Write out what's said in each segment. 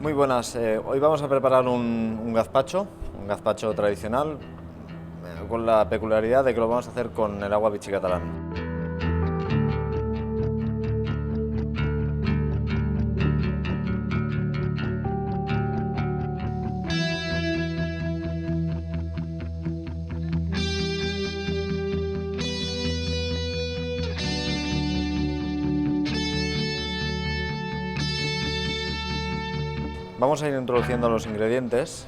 Muy buenas, hoy vamos a preparar un gazpacho tradicional, con la peculiaridad de que lo vamos a hacer con el agua Vichy catalán. Vamos a ir introduciendo los ingredientes: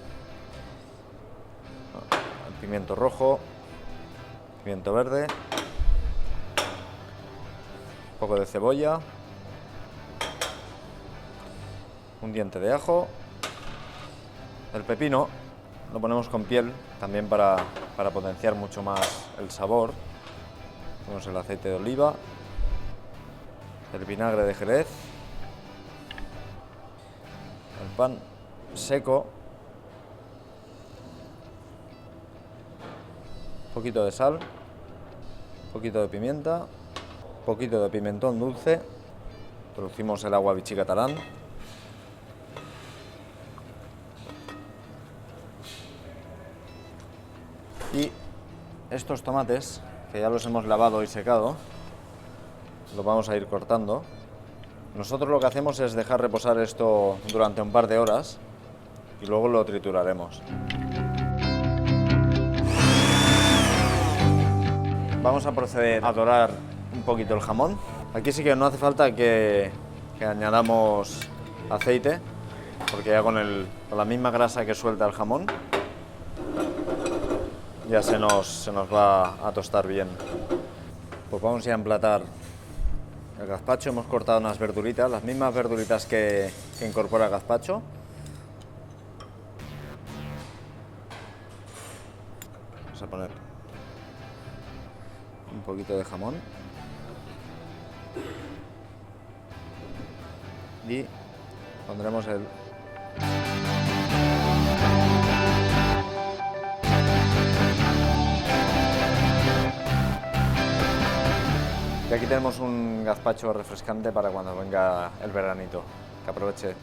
el pimiento rojo, pimiento verde, un poco de cebolla, un diente de ajo, el pepino lo ponemos con piel también para potenciar mucho más el sabor. Tenemos el aceite de oliva, el vinagre de Jerez, el pan seco, un poquito de sal, un poquito de pimienta, un poquito de pimentón dulce, introducimos el agua Vichy catalán, y estos tomates, que ya los hemos lavado y secado, los vamos a ir cortando. Nosotros lo que hacemos es dejar reposar esto durante un par de horas y luego lo trituraremos. Vamos a proceder a dorar un poquito el jamón. Aquí sí que no hace falta que añadamos aceite, porque ya con la misma grasa que suelta el jamón ya se nos va a tostar bien. Pues vamos ya a emplatar el gazpacho. Hemos cortado unas verduritas, las mismas verduritas que incorpora el gazpacho. Vamos a poner un poquito de jamón y pondremos el y aquí tenemos un gazpacho refrescante para cuando venga el veranito. Que aproveche.